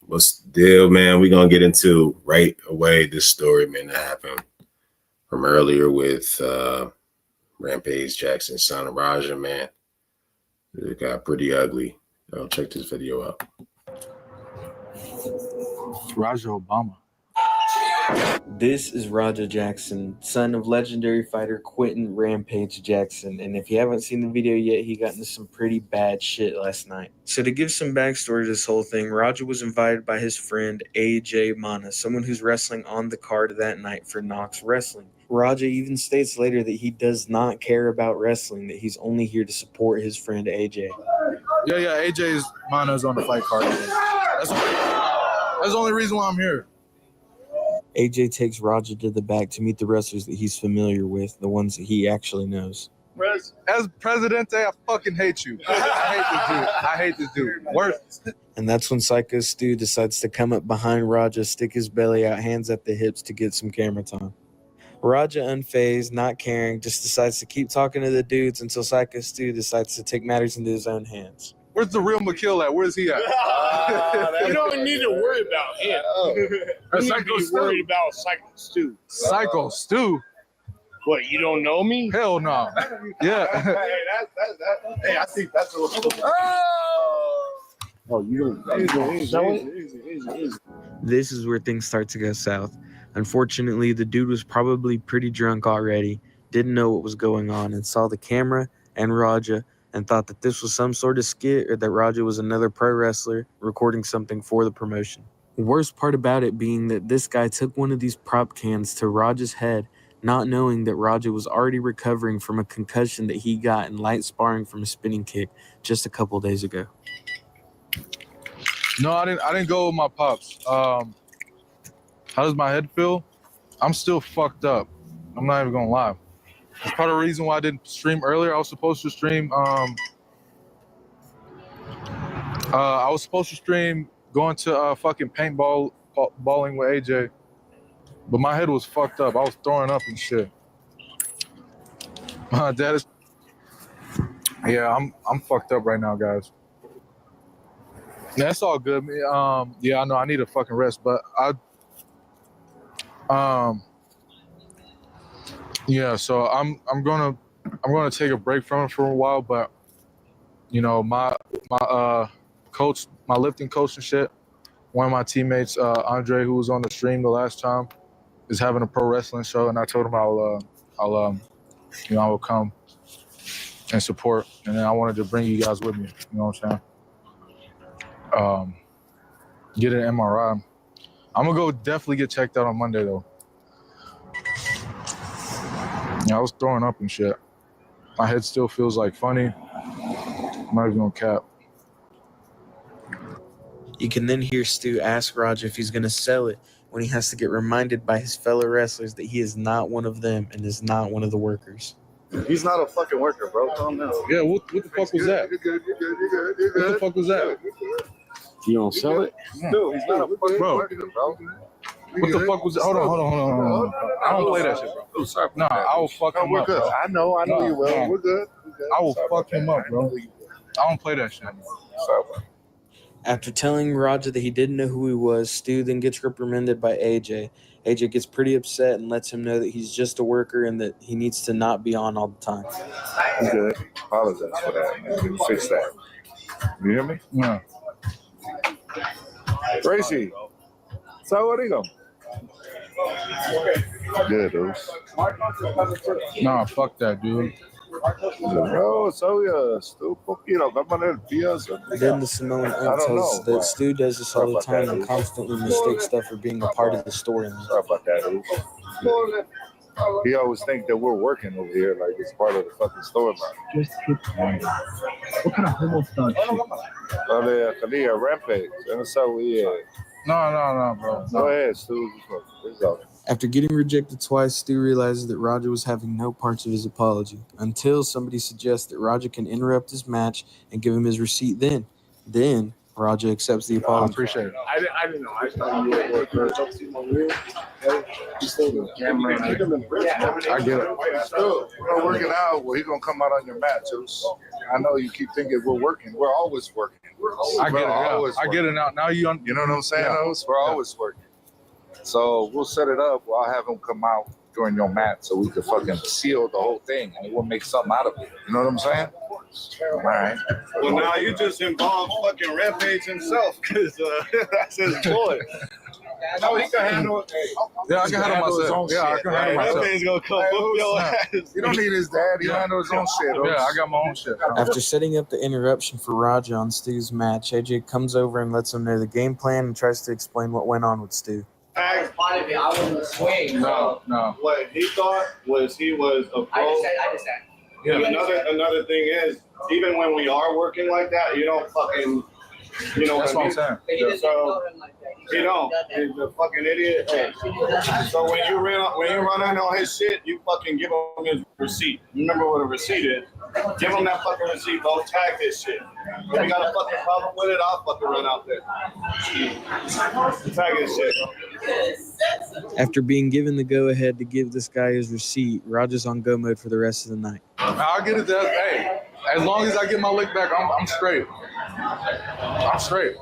What's the deal, man? We're going to get into right away this story, man, that happened from earlier with Rampage JAckson, son of Raja, man. It got pretty ugly. Check this video out. Raja Obama. This is Rampage JAckson, son of legendary fighter Quentin Rampage JAckson, and if you haven't seen the video yet, he got into some pretty bad shit last night. So to give some backstory to this whole thing, Raja was invited by his friend AJ Mana, someone who's wrestling on the card that night for Knox Wrestling. Raja even states later that he does not care about wrestling, that he's only here to support his friend AJ. Yeah, AJ's Mana's on the fight card. That's the only reason why I'm here. AJ takes Raja to the back to meet the wrestlers that he's familiar with, the ones that he actually knows. As Presidente, I fucking hate you. I hate this dude. Worst. And that's when Syko Stu decides to come up behind Raja, stick his belly out, hands at the hips to get some camera time. Raja, unfazed, not caring, just decides to keep talking to the dudes until Syko Stu decides to take matters into his own hands. Where's the real McKill at? Where's he at? You don't need to worry about him. You need to be worried about Syko Stu. Syko Stu? What, you don't know me? Hell no. Yeah. Hey, I think that's a little... Oh, you don't know it? This is where things start to go south. Unfortunately, the dude was probably pretty drunk already, didn't know what was going on, and saw the camera and Raja and thought that this was some sort of skit or that Raja was another pro wrestler recording something for the promotion. The worst part about it being that this guy took one of these prop cans to Raja's head, not knowing that Raja was already recovering from a concussion that he got in light sparring from a spinning kick just a couple days ago. No, I didn't go with my pops. How does my head feel? I'm still fucked up. I'm not even gonna lie. That's part of the reason why I didn't stream earlier. I was supposed to stream going to fucking paintballing with AJ. But my head was fucked up. I was throwing up and shit. My dad is... Yeah, I'm fucked up right now, guys. That's all good. Yeah, I know I need a fucking rest, but yeah, so I'm gonna take a break from it for a while, but you know, my coach, my lifting coach and shit, one of my teammates, Andre, who was on the stream the last time, is having a pro wrestling show, and I told him I will come and support, and then I wanted to bring you guys with me. You know what I'm saying? Get an MRI. I'm gonna go definitely get checked out on Monday though. Yeah, I was throwing up and shit. My head still feels like funny. I'm not even gonna cap. You can then hear Stu ask Raja if he's going to sell it when he has to get reminded by his fellow wrestlers that he is not one of them and is not one of the workers. He's not a fucking worker, bro. Calm down. Yeah, what the fuck was that? You're good. What the fuck was that? You don't sell it? No, he's not a fucking Bro. worker, bro. What the fuck was that? Hold on. I don't play that shit, bro. Oh, sorry. Nah, I will fuck him We're up, good. bro. I know you will. No. We're good. I will fuck him up, bro. I don't play that shit. Sorry, bro. After telling Raja that he didn't know who he was, Stu then gets reprimanded by AJ. AJ gets pretty upset and lets him know that he's just a worker and that he needs to not be on all the time. You good. Apologize for that, man. We fix that. You hear me? Yeah. Tracy. So what are you going? Good, dude. Nah, fuck that, dude. No, so stu poquito, cámara el pieza. Then the Samoan aunt tells us that Stu does this all the time and constantly mistakes stuff for being a part of the storyline. Sorry about that, dude. He always think that we're working over here like it's part of the fucking storyline. Just keep quiet. What kind of homo stunt shit? Kalia, Rampage. And so No, bro. Go ahead, Stu. It's all. After getting rejected twice, Stu realizes that Raja was having no parts of his apology until somebody suggests that Raja can interrupt his match and give him his receipt then. Raja accepts the I apology. appreciate it. I didn't know. I thought you were I get it. We're working out. Well, he's going to come out on your mat, too. I know you keep thinking we're working. We're always working. I get it. Yeah. Always I get it now. Now You know what I'm saying? Yeah. We're always working. So we'll set it up. I'll have him come out during your match so we can fucking seal the whole thing and we'll make something out of it. You know what I'm saying? All right. Well, now you just involved fucking Rampage himself, because that's his boy. No, he can handle it. Yeah, I can handle his own myself. Yeah, I shit. can handle myself. Rampage gonna come whoop your ass. You don't need his dad. He handle his own shit. Yeah, I got my own shit. After setting up the interruption for Raja on Stu's match, AJ comes over and lets him know the game plan and tries to explain what went on with Stu. I was in the swing. No. What he thought was he was a pro. I just said. Yeah. Another thing is, even when we are working like that, you don't fucking, you know That's what I'm saying. Yeah, so you don't. He's a fucking idiot. So when you run in on his shit, you fucking give him his receipt. Remember what a receipt is? Give him that fucking receipt. Don't tag his shit. If you got a fucking problem with it, I'll fucking run out there. Tag his shit. After being given the go-ahead to give this guy his receipt, Raja's on go mode for the rest of the night. I'll get it there. Hey, as long as I get my lick back, I'm straight. I'm straight.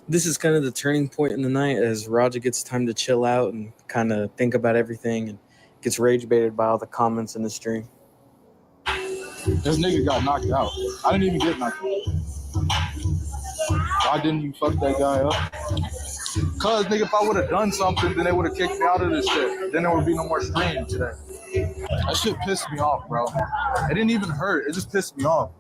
This is kind of the turning point in the night as Raja gets time to chill out and kind of think about everything and gets rage baited by all the comments in the stream. This nigga got knocked out. I didn't even get knocked out. Why didn't you fuck that guy up? Cause nigga, if I would have done something, then they would have kicked me out of this shit. Then there would be no more stream today. That shit pissed me off, bro. It didn't even hurt. It just pissed me off.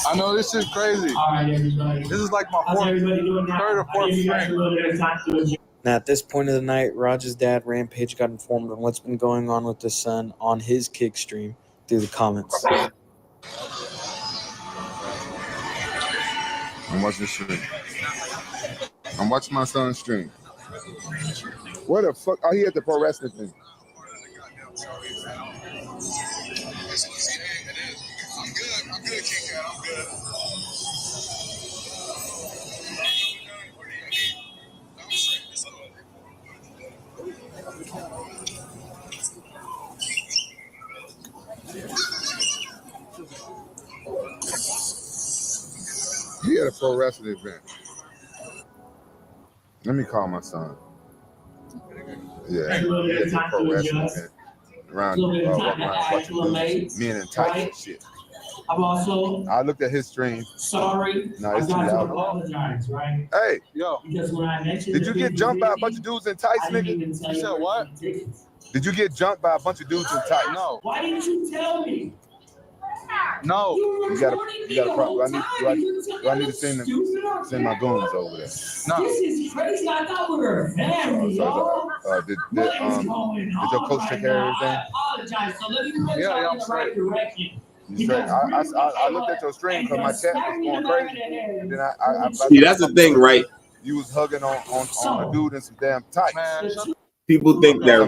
I know this is crazy. All right, everybody. This is like my How's everybody doing now? third or fourth You guys stream. a little bit of time to Now, at this point of the night, Raja's dad, Rampage, got informed on what's been going on with his son on his kick stream through the comments. I'm watching the stream. I'm watching my son's stream. Where the fuck? Oh, he at the pro wrestling thing. I'm good, King Cat. I'm good. He at a pro wrestling event. Let me call my son. Yeah, he at the pro wrestling event. Around, walking around watching dudes, men in tights and shit. I'm also I looked at his stream. sorry. No, it's I too got to loud. apologize, right? Hey, Yo, Because when I mentioned did you get jumped by a bunch of dudes in tights, I didn't nigga? even tell You you said where what? the tickets. Did you get jumped by a bunch of dudes in tights? no. Why didn't you tell me? No. You got a problem. Do I need to send my goons over there? No. This is crazy. I thought we were family, y'all. Did What is going on your coach take care of right now? everything? I apologize. So let me put Yeah, y'all I'm in the right straight. direction. You straight. I looked at your stream because my chat was going crazy. And then I See, that's the thing, right? You was hugging on a dude in some damn tights. Man, People think that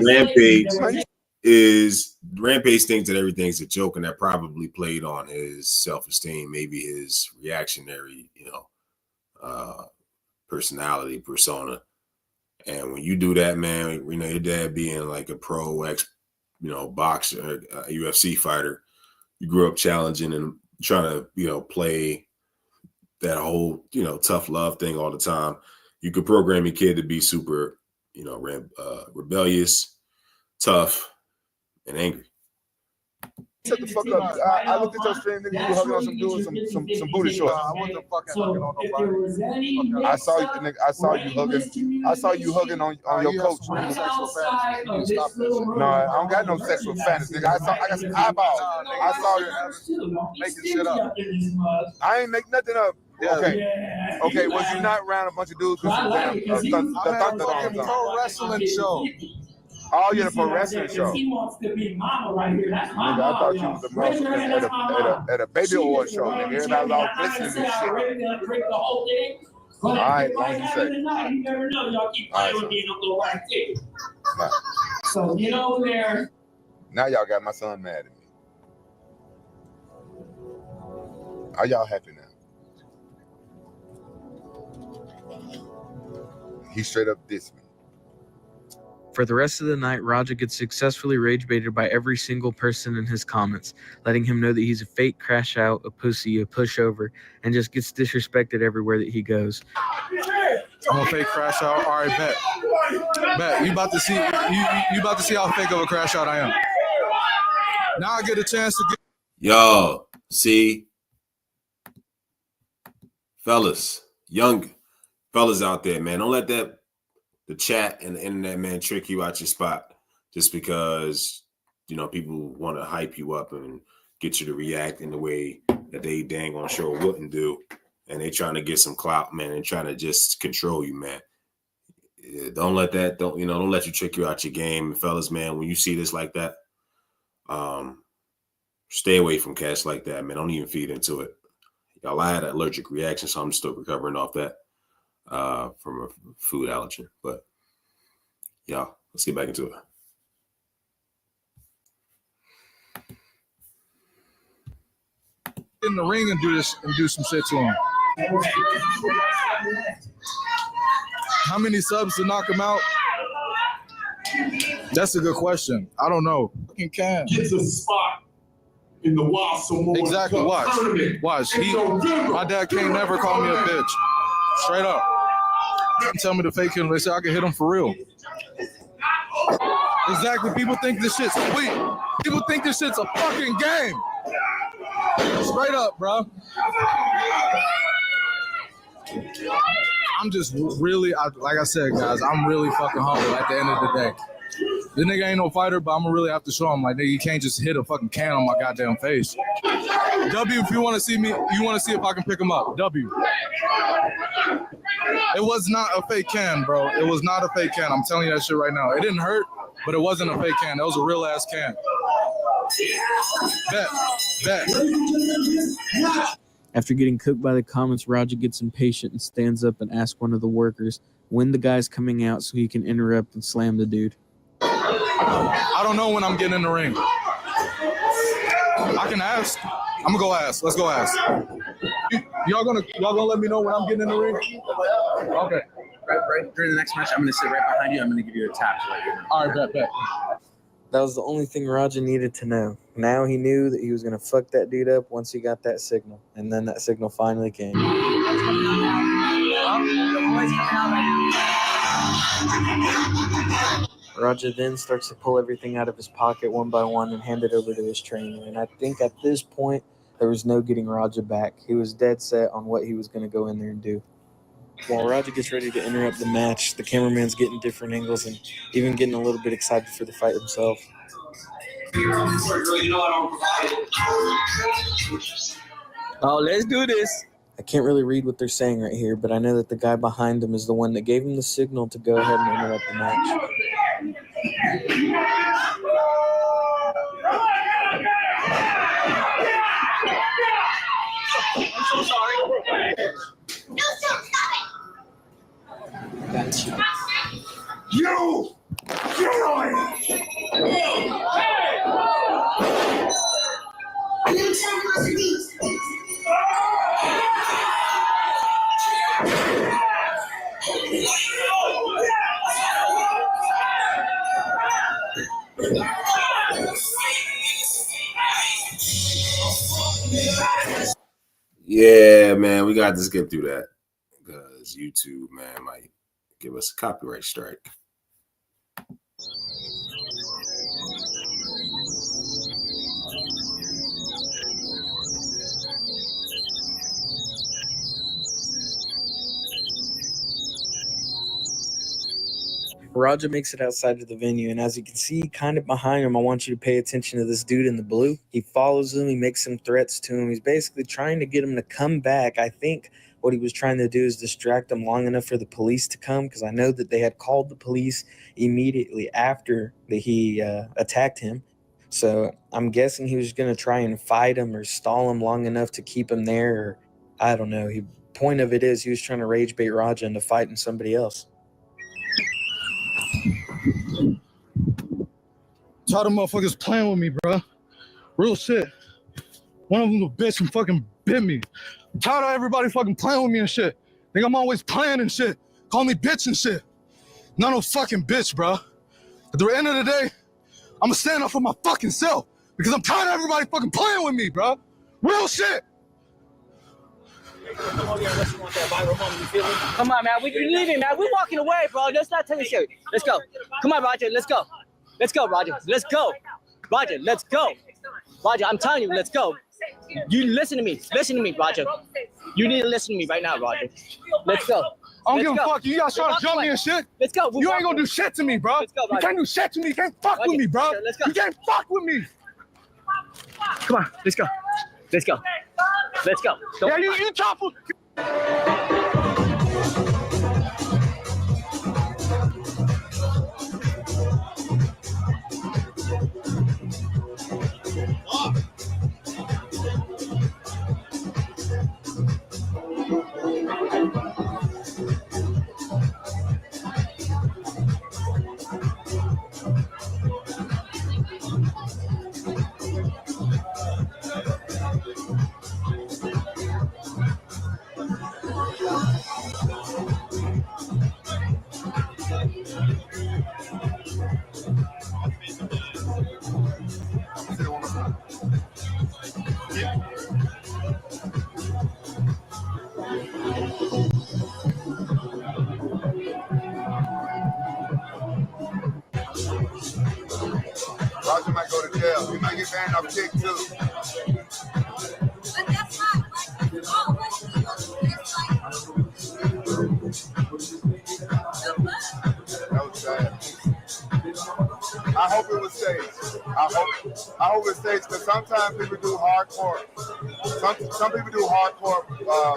Rampage thinks that everything's a joke, and that probably played on his self-esteem, maybe his reactionary, personality, persona. And when you do that, man, your dad being like a pro boxer, UFC fighter, you grew up challenging and trying to, play that whole, tough love thing all the time. You could program your kid to be super, rebellious, tough, and angry. Shut the fuck up. I looked at your stream, nigga. You were hugging on some dudes, some booty shorts. I wasn't fucking hugging on nobody. I saw you, nigga. I saw you hugging on your coach. Sexual fantasy. You need to stop that shit. No, I don't got no sexual fantasy, nigga. I got some eyeballs. I saw you making shit up. I ain't make nothing up. Yeah. Okay, was you not around a bunch of dudes with some damn I'm at a fucking pro wrestling show. Oh, you're the pro wrestling show. He wants to be mama right here. That's my Nigga, I thought you was a motherfucker at a baby award show, nigga. Everybody was all glistening and shit. All right, long as you say. You never know. Y'all keep All right, playing with me and I'm going right ticket. Nah. So get over there. Now y'all got my son mad at me. Are y'all happy now? He straight up dissed me. For the rest of the night, Raja gets successfully rage baited by every single person in his comments, letting him know that he's a fake crash out, a pussy, a pushover, and just gets disrespected everywhere that he goes. I'm a fake crash out. All right, bet. You about to see you about to see how fake of a crash out I am. Now I get a chance to get. Yo, see, fellas, young fellas out there, man, don't let the chat and the internet, man, trick you out your spot just because, people want to hype you up and get you to react in the way that they dang on sure wouldn't do. And they trying to get some clout, man, and trying to just control you, man. Don't let you trick you out your game. And fellas, man, when you see this like that, stay away from cats like that, man. Don't even feed into it. Y'all, I had an allergic reaction, so I'm still recovering off that from a food allergen. But y'all, let's get back into it. In the ring and do some shit to him. How many subs to knock him out? That's a good question. I don't know. Fucking can. Gets a spot in the Wild Samoan Exactly. Cup tournament. Watch. My dad can't never call me a bitch. Straight up. Tell me to fake him. They say I can hit him for real. Exactly. People think this shit's sweet. People think this shit's a fucking game. Straight up, bro. I'm just really, like I said, guys, I'm really fucking humble at the end of the day. This nigga ain't no fighter, but I'm gonna really have to show him, like, nigga, you can't just hit a fucking can on my goddamn face. W, if you want to see me, you want to see if I can pick him up. W. It was not a fake can, bro. It was not a fake can. I'm telling you that shit right now. It didn't hurt, but it wasn't a fake can. That was a real ass can. Bet. After getting cooked by the comments, Raja gets impatient and stands up and asks one of the workers when the guy's coming out so he can interrupt and slam the dude. I don't know when I'm getting in the ring. I can ask. I'm gonna go ask. Let's go ask. Y'all gonna let me know when I'm getting in the ring? Okay. Right during the next match, I'm gonna sit right behind you. I'm gonna give you a tap. All right, bet. That was the only thing Raja needed to know. Now he knew that he was going to fuck that dude up once he got that signal. And then that signal finally came. Raja then starts to pull everything out of his pocket one by one and hand it over to his trainer. And I think at this point, there was no getting Raja back. He was dead set on what he was going to go in there and do. While Raja gets ready to interrupt the match, the cameraman's getting different angles and even getting a little bit excited for the fight himself. Oh, let's do this. I can't really read what they're saying right here, but I know that the guy behind him is the one that gave him the signal to go ahead and interrupt the match. I'm so sorry. No, stop it! Got you. You! Get on it! Yeah, man, we got to skip through that because YouTube, man, might give us a copyright strike. Raja makes it outside of the venue, and as you can see, kind of behind him, I want you to pay attention to this dude in the blue. He follows him. He makes some threats to him. He's basically trying to get him to come back. I think what he was trying to do is distract him long enough for the police to come, because I know that they had called the police immediately after that he attacked him. So I'm guessing he was going to try and fight him or stall him long enough to keep him there. Or I don't know. Point of it is he was trying to rage bait Raja into fighting somebody else. Tired of motherfuckers playing with me, bro. Real shit. One of them a bitch and fucking bit me. I'm tired of everybody fucking playing with me and shit. Think I'm always playing and shit. Call me bitch and shit. Not no fucking bitch, bro. At the end of the day, I'm gonna stand up for my fucking self because I'm tired of everybody fucking playing with me, bro. Real shit. Come on, man. We leaving, man. We're walking away, bro. Let's not take it serious. Let's go. Come on, Roger. Let's go. Let's go, Roger. Let's go. Roger, let's go. Roger, I'm telling you, let's go. You listen to me. Listen to me, Roger. You need to listen to me right now, Roger. Let's go. I don't give a fuck. You guys trying to jump me and shit? Let's go. You ain't gonna do shit to me, bro. Let's go, You can't do shit to me. You can't fuck with me, bro. Let's go. You can't fuck with me. Come on, let's go. Let's go. Let's go. Yeah, you chopper. Roger might go to jail. He might get banned off kick too. That was sad. I hope it was safe. I hope it stays because sometimes people do hardcore. Some people do hardcore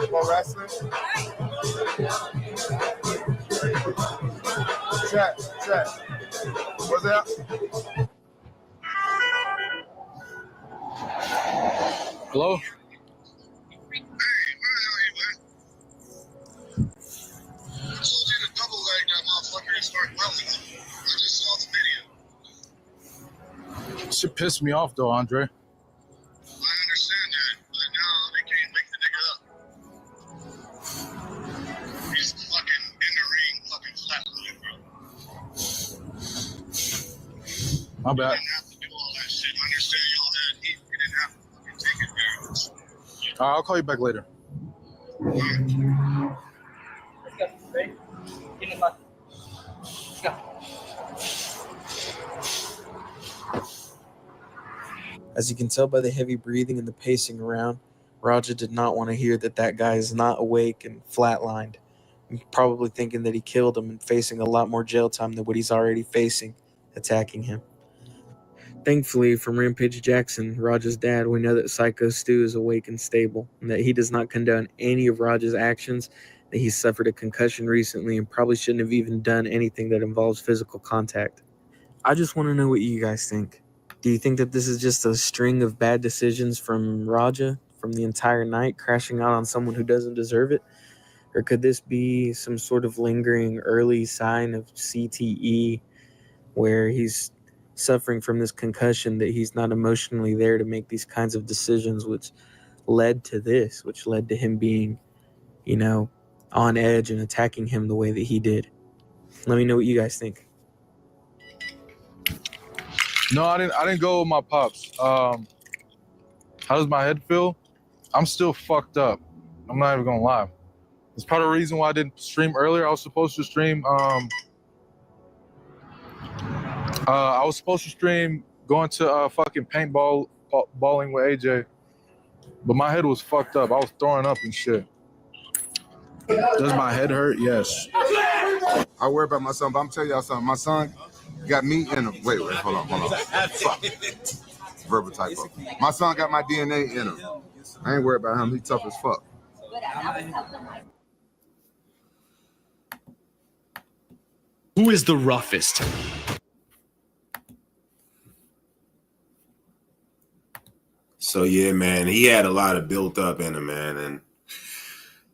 pro wrestling. Chat. What's that? Hello? Shit pissed me off though, Andre. I understand that, but now they can't wake the nigga up. He's fucking in the ring, fucking flatline, bro. My bad. You didn't have to do all that shit. I understand y'all had heat. You didn't have to fucking take advantage. All right, I'll call you back later. Let's go. Ready? Get in the bus. Let's go. As you can tell by the heavy breathing and the pacing around, Raja did not want to hear that that guy is not awake and flatlined. I'm probably thinking that he killed him and facing a lot more jail time than what he's already facing, attacking him. Thankfully, from Rampage JAckson, Raja's dad, we know that Syko Stu is awake and stable, and that he does not condone any of Raja's actions, that he suffered a concussion recently and probably shouldn't have even done anything that involves physical contact. I just want to know what you guys think. Do you think that this is just a string of bad decisions from Raja from the entire night, crashing out on someone who doesn't deserve it? Or could this be some sort of lingering early sign of CTE where he's suffering from this concussion, that he's not emotionally there to make these kinds of decisions, which led to this, which led to him being, on edge and attacking him the way that he did? Let me know what you guys think. No, I didn't go with my pops. How does my head feel? I'm still fucked up. I'm not even gonna lie. It's part of the reason why I didn't stream earlier. I was supposed to stream going to fucking paintballing with AJ. But my head was fucked up. I was throwing up and shit. Does my head hurt? Yes. I worry about my son, but I'm telling y'all something. My son got me in him. Wait, hold on. Fuck. Verbal typo. My son got my DNA in him. I ain't worried about him. He tough as fuck. Who is the roughest? So yeah, man, he had a lot of built up in him, man, and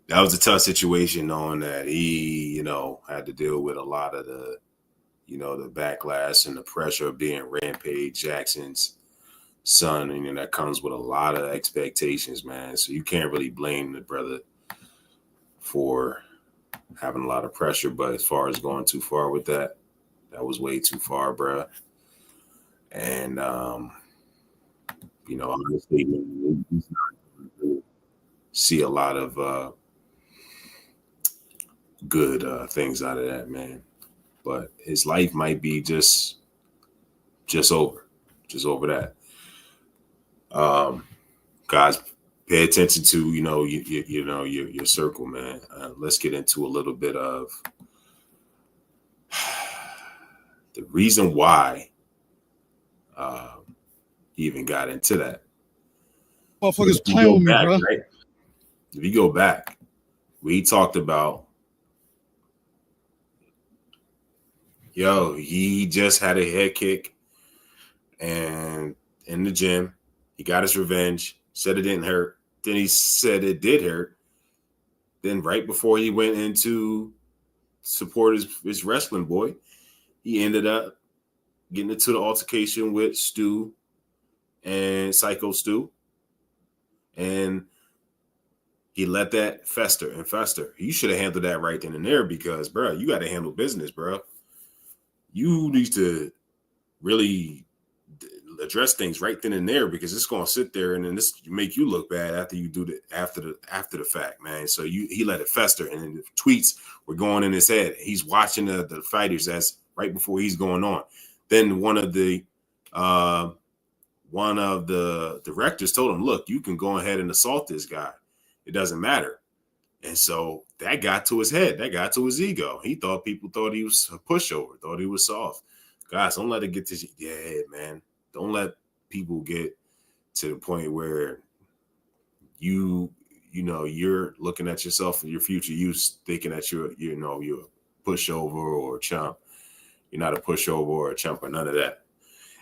that was a tough situation, knowing that he, had to deal with a lot of the, the backlash and the pressure of being Rampage JAckson's son, and that comes with a lot of expectations, man. So you can't really blame the brother for having a lot of pressure, but as far as going too far with that That was way too far, bro. And honestly, man, he's not going to see a lot of good things out of that, man. But his life might be just over that. Guys, pay attention to your circle, man. Let's get into a little bit of the reason why he even got into that. Motherfuckers playing with me, bro. Right? If you go back, we talked about, he just had a head kick and in the gym, he got his revenge, said it didn't hurt. Then he said it did hurt. Then right before he went into support his wrestling boy, he ended up getting into the altercation with Stu and Syko Stu. And he let that fester and fester. You should have handled that right then and there because, bro, you got to handle business, bro. You need to really address things right then and there because it's going to sit there and then this make you look bad after you do after the fact, man. So he let it fester and then the tweets were going in his head. He's watching the fighters as right before he's going on. Then one of the directors told him, look, you can go ahead and assault this guy. It doesn't matter. And so that got to his head. That got to his ego. People thought he was a pushover, thought he was soft. Guys, don't let it get to your head, man. Don't let people get to the point where you're looking at yourself and your future you thinking that you're a pushover or a chump. You're not a pushover or a chump or none of that.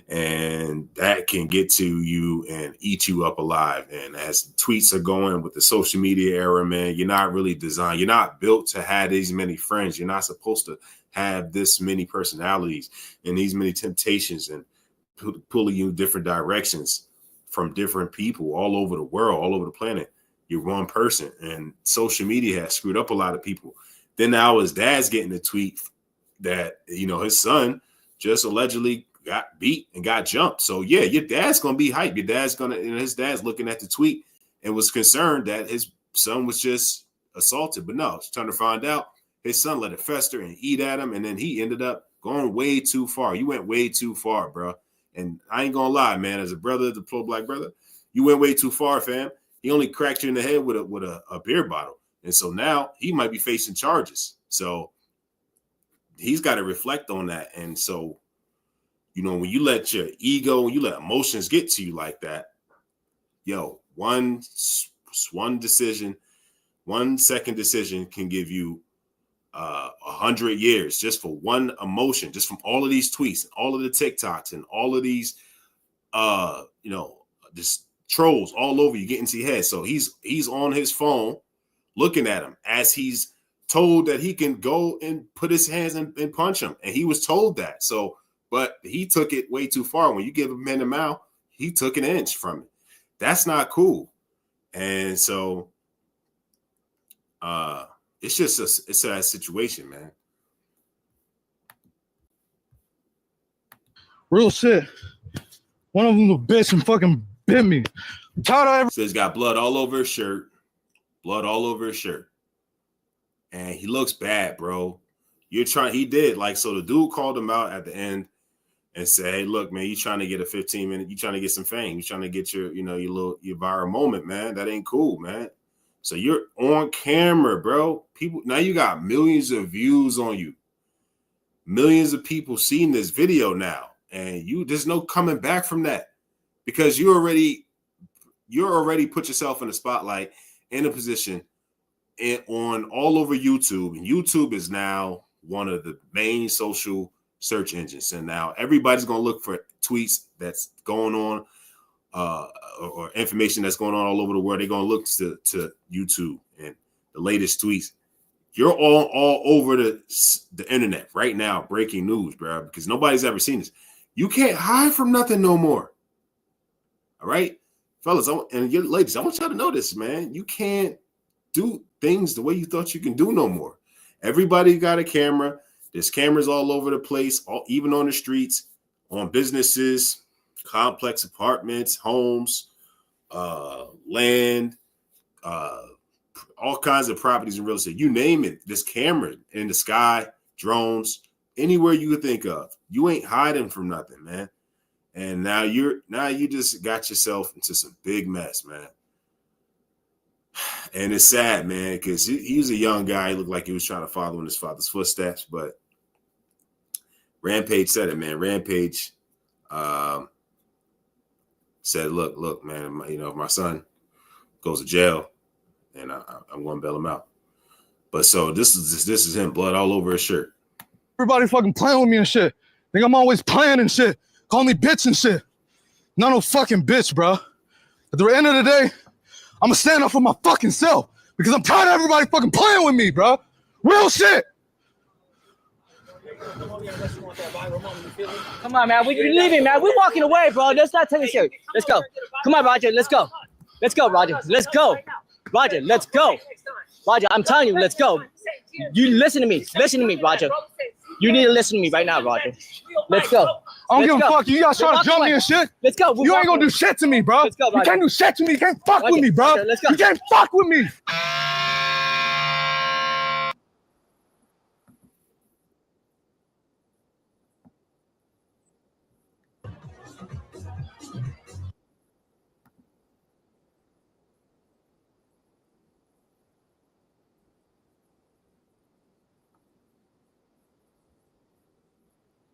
And that can get to you and eat you up alive. And as tweets are going with the social media era, man, you're not really designed. You're not built to have these many friends. You're not supposed to have this many personalities and these many temptations and pulling you in different directions from different people all over the world, all over the planet. You're one person, and social media has screwed up a lot of people. Then now his dad's getting a tweet that, his son just allegedly got beat and got jumped. So yeah, your dad's going to be hyped. Your dad's going to, his dad's looking at the tweet and was concerned that his son was just assaulted. But no, it's trying to find out his son let it fester and eat at him. And then he ended up going way too far. You went way too far, bro. And I ain't going to lie, man, as a brother, the pro-black brother, you went way too far, fam. He only cracked you in the head with a beer bottle. And so now he might be facing charges. So he's got to reflect on that. And so, when you let your ego, when you let emotions get to you like that, one decision, 1 second decision can give you 100 years just for one emotion, just from all of these tweets, all of the TikToks, and all of these, just trolls all over you, get into your head. So he's on his phone looking at him as he's told that he can go and put his hands and punch him, and he was told that. So. But he took it way too far. When you give a man a mouth, he took an inch from it. That's not cool. And so it's just it's a situation, man. Real shit. One of them a bitch and fucking bit me. So he's got blood all over his shirt. Blood all over his shirt. And he looks bad, bro. He did. So the dude called him out at the end and say, hey, look, man, you trying to get a 15-minute, you trying to get some fame. You trying to get your viral moment, man. That ain't cool, man. So you're on camera, bro. People, now you got millions of views on you. Millions of people seeing this video now. And there's no coming back from that because you're already put yourself in the spotlight, in a position, on all over YouTube. And YouTube is now one of the main social search engines, and now everybody's going to look for tweets that's going on or information that's going on all over the world. They're going to look to YouTube and the latest tweets. You're all over the internet right now, breaking news, bro, because nobody's ever seen this. You can't hide from nothing no more. All right, fellas, and your ladies, I want y'all to know this, man. You can't do things the way you thought you can do no more. Everybody got a camera. There's cameras all over the place, even on the streets, on businesses, complex apartments, homes, land, all kinds of properties in real estate. You name it, there's camera in the sky, drones, anywhere you could think of. You ain't hiding from nothing, man. And now you just got yourself into some big mess, man. And it's sad, man, because he was a young guy. He looked like he was trying to follow in his father's footsteps. But Rampage said it, man. Rampage said, look, man, if my son goes to jail, and I'm going to bail him out. But so this is him, blood all over his shirt. Everybody fucking playing with me and shit. Think I'm always playing and shit. Call me bitch and shit. Not no fucking bitch, bro. At the end of the day, I'm gonna stand up for my fucking self because I'm tired of everybody fucking playing with me, bro. Real shit. Come on, man. We're leaving, man. We're walking away, bro. Let's not take it serious. Let's go. Come on, Roger. Let's go. Let's go, Roger. Let's go. Roger, let's go. Roger, I'm telling you, let's go. You listen to me. Listen to me, Roger. You need to listen to me right now, Roger. Let's go. I don't give a fuck. You guys trying to jump me and shit? Let's go. You ain't gonna do shit to me, bro. Let's go, you can't do shit to me. You can't fuck with me, bro. Let's go. You can't fuck with me.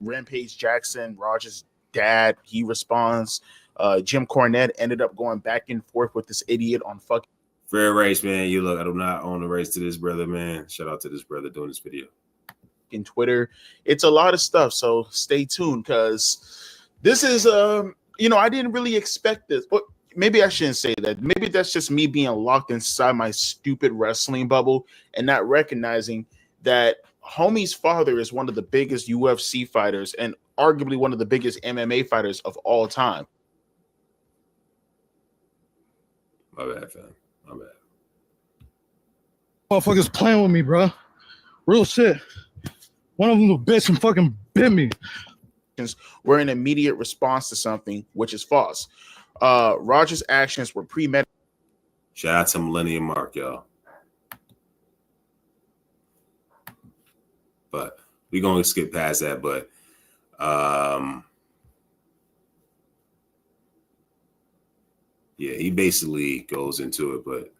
Rampage JAckson, Roger's dad, he responds. Jim Cornette ended up going back and forth with this idiot on fucking fair race, man. You look, I do not own the race to this brother, man. Shout out to this brother doing this video. in Twitter. It's a lot of stuff, so stay tuned because this is I didn't really expect this. But maybe I shouldn't say that. Maybe that's just me being locked inside my stupid wrestling bubble and not recognizing that homie's father is one of the biggest UFC fighters and arguably one of the biggest MMA fighters of all time. My bad, fam. My bad. Motherfuckers playing with me, bro. Real shit. One of them a bitch and fucking bit me. Were an immediate response to something, which is false. Roger's actions were premeditated. Shout out to Millennium Mark, y'all. But we're going to skip past that. But yeah, he basically goes into it. But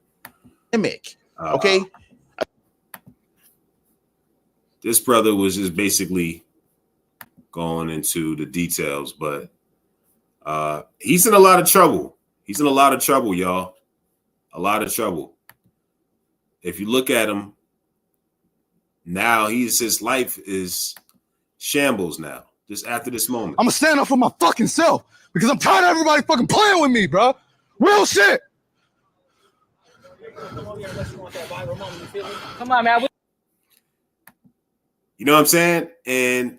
okay. This brother was just basically going into the details, but he's in a lot of trouble. He's in a lot of trouble, y'all. A lot of trouble. If you look at him now, his life is shambles now. Just after this moment, I'm gonna stand up for my fucking self because I'm tired of everybody fucking playing with me, bro. Real shit. Come on, man. You know what I'm saying? And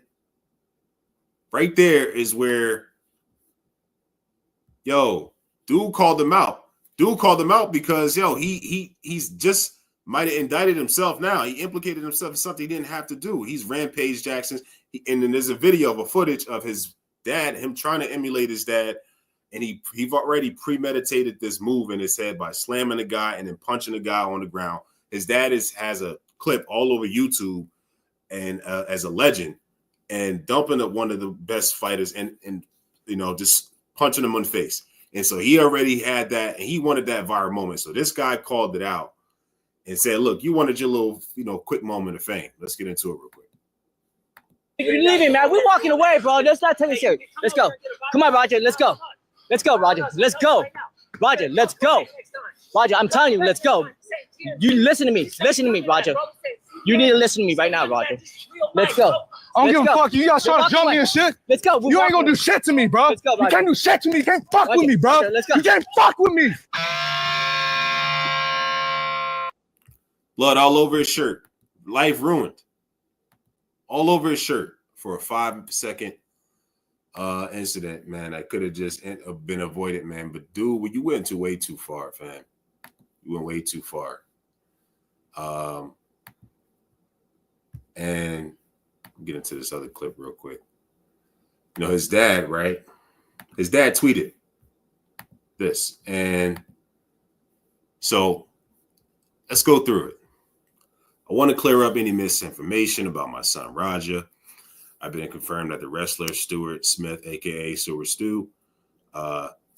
right there is where, dude called him out. Dude called him out because, he's just might have indicted himself now. He implicated himself in something he didn't have to do. He's Rampage JAckson. And then there's a video of a footage of his dad, him trying to emulate his dad. And he've already premeditated this move in his head by slamming a guy and then punching a guy on the ground. His dad has a clip all over YouTube and as a legend and dumping up one of the best fighters and just punching him in the face. And so he already had that and he wanted that viral moment. So this guy called it out and said, look, you wanted your little, quick moment of fame. Let's get into it real quick. You're leaving, man. We're walking away, bro. Let's not take it serious. Let's go. Come on, Roger. Let's go. Let's go, Roger. Let's go. Roger, let's go. Roger, I'm telling you, let's go. You listen to me. Listen to me, Roger. You need to listen to me right now, Roger. Let's go. I don't give a fuck. You guys trying to jump me and shit? Let's go. You ain't gonna do shit to me, bro. Let's go, you can't do shit to me. You can't fuck with me, bro. Let's go. You can't fuck with me. Blood all over his shirt. Life ruined. All over his shirt for a 5-second incident, man. That could have just been avoided, man. But dude, you went way too far, fam. You went way too far. And get into this other clip real quick. You know, his dad, right? His dad tweeted this. And so let's go through it. I want to clear up any misinformation about my son, Raja. I've been confirmed that the wrestler Stuart Smith, aka Stuart Stu,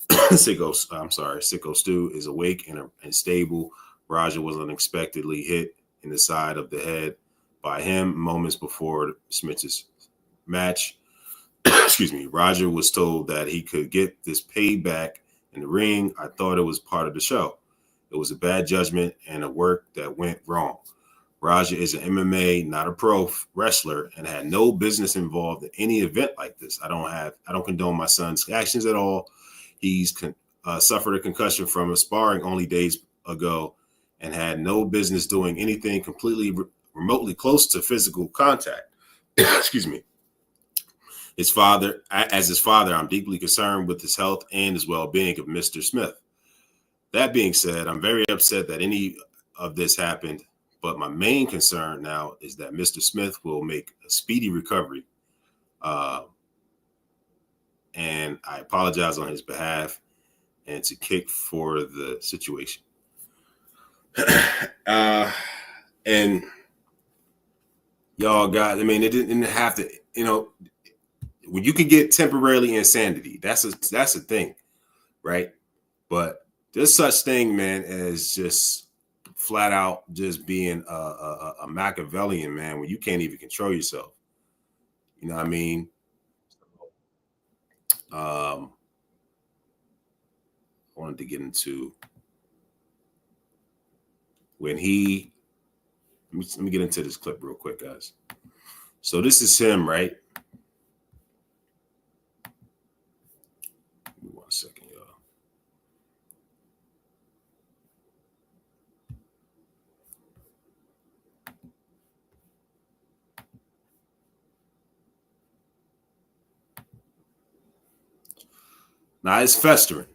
Syko Stu, is awake and stable. Raja was unexpectedly hit in the side of the head by him moments before Smith's match. Excuse me. Raja was told that he could get this payback in the ring. I thought it was part of the show. It was a bad judgment and a work that went wrong. Raja is an MMA, not a pro wrestler, and had no business involved in any event like this. I don't condone my son's actions at all. He's suffered a concussion from a sparring only days ago and had no business doing anything completely remotely close to physical contact. Excuse me. As his father, I'm deeply concerned with his health and his well-being of Mr. Smith. That being said, I'm very upset that any of this happened, but my main concern now is that Mr. Smith will make a speedy recovery. And I apologize on his behalf and to kick for the situation. And y'all guys, I mean, it didn't have to, you know, when you can get temporarily insanity, that's a thing, right? But there's such thing, man, as just flat out just being a Machiavellian, man, when you can't even control yourself. You know what I mean? I wanted to get into when he, let me get into this clip real quick, guys. So this is him, right? Give me 1 second, y'all. Now it's festering.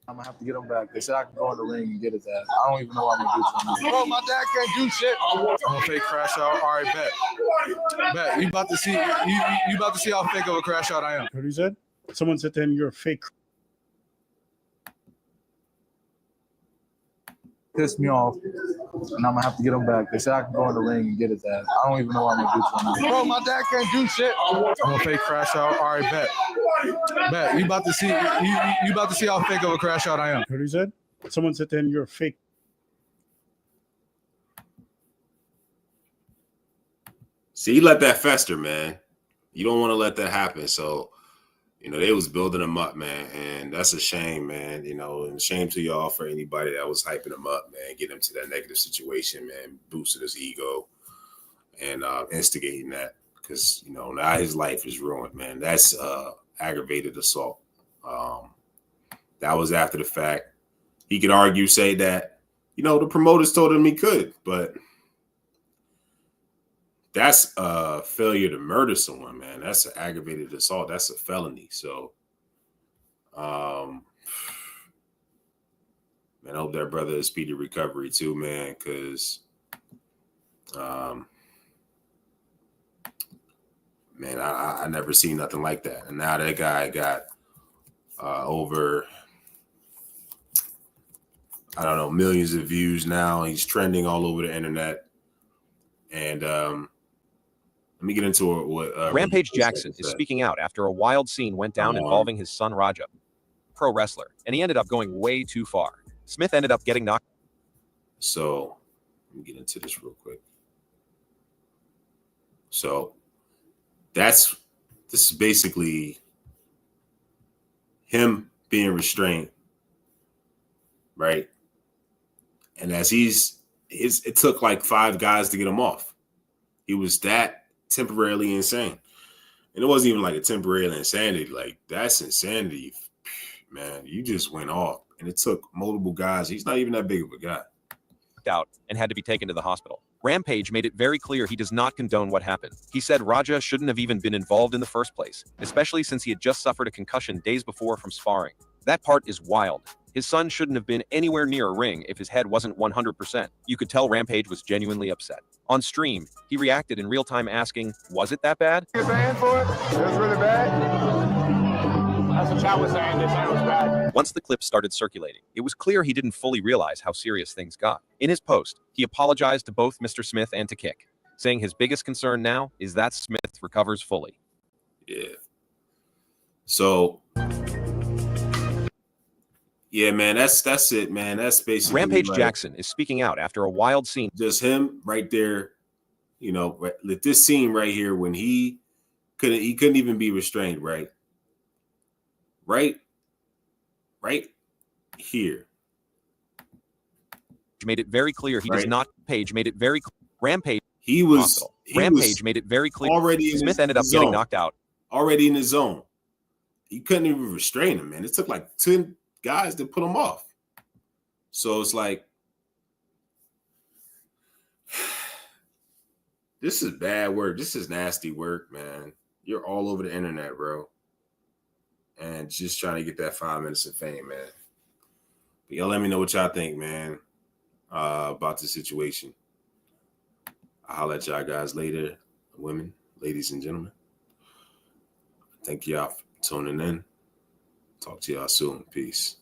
I'm gonna have to get him back. They said I can go in the ring and get his ass. I don't even know what I'm gonna do to him. Bro, my dad can't do shit. I'm gonna fake crash out. All right, bet. You about to see how fake of a crash out I am. What he said? Someone said to him, "You're a fake." Pissed me off, and I'm gonna have to get him back. They said I can go in the ring and get his ass. I don't even know what I'm gonna do to him. Bro, my dad can't do shit. I'm gonna fake crash out. All right, bet. You about to see how fake of a crash out I am. What he said? Someone said to him, "You're a fake." See, you let that fester, man. You don't want to let that happen. So, you know, they was building him up, man, and that's a shame, man. You know, and shame to y'all for anybody that was hyping him up, man, getting him to that negative situation, man, boosting his ego and instigating that, because, you know, now his life is ruined, man. That's aggravated assault. That was after the fact. He could argue, say that, you know, the promoters told him he could, but that's a failure to murder someone, man. That's an aggravated assault. That's a felony. So, man, I hope that brother is speedy recovery too, man, because, man, I never seen nothing like that. And now that guy got over, I don't know, millions of views now. He's trending all over the internet. And let me get into what Rampage JAckson is speaking out after a wild scene went down involving his son Raja, pro wrestler, and he ended up going way too far. Smith ended up getting knocked. So let me get into this real quick. So this is basically him being restrained, right? And as it took like 5 guys to get him off. He was that temporarily insane. And it wasn't even like a temporary insanity. Like, that's insanity, man. You just went off. And it took multiple guys. He's not even that big of a guy. Out and had to be taken to the hospital. Rampage made it very clear he does not condone what happened. He said Raja shouldn't have even been involved in the first place, especially since he had just suffered a concussion days before from sparring. That part is wild. His son shouldn't have been anywhere near a ring if his head wasn't 100%. You could tell Rampage was genuinely upset. On stream, he reacted in real time asking, was it that bad? You're paying for it? It was really bad? That's what Chad was saying. They said it was bad. Once the clip started circulating, it was clear he didn't fully realize how serious things got. In his post, he apologized to both Mr. Smith and to Kick, saying his biggest concern now is that Smith recovers fully. Yeah. So, yeah, man, that's it, man. That's basically Rampage JAckson is speaking out after a wild scene. Just him right there, you know, this scene right here when he couldn't even be restrained, right? Right here. Made it very clear he does not. Page made it very Rampage. Rampage made it very clear. Already Smith ended up getting knocked out. Already in his zone. He couldn't even restrain him, man. It took like 10 guys to put him off. So it's like, this is bad work. This is nasty work, man. You're all over the internet, bro. And just trying to get that 5 minutes of fame, man. But y'all let me know what y'all think, man, about the situation. I'll holler at y'all guys later, women, ladies and gentlemen. Thank y'all for tuning in. Talk to y'all soon. Peace.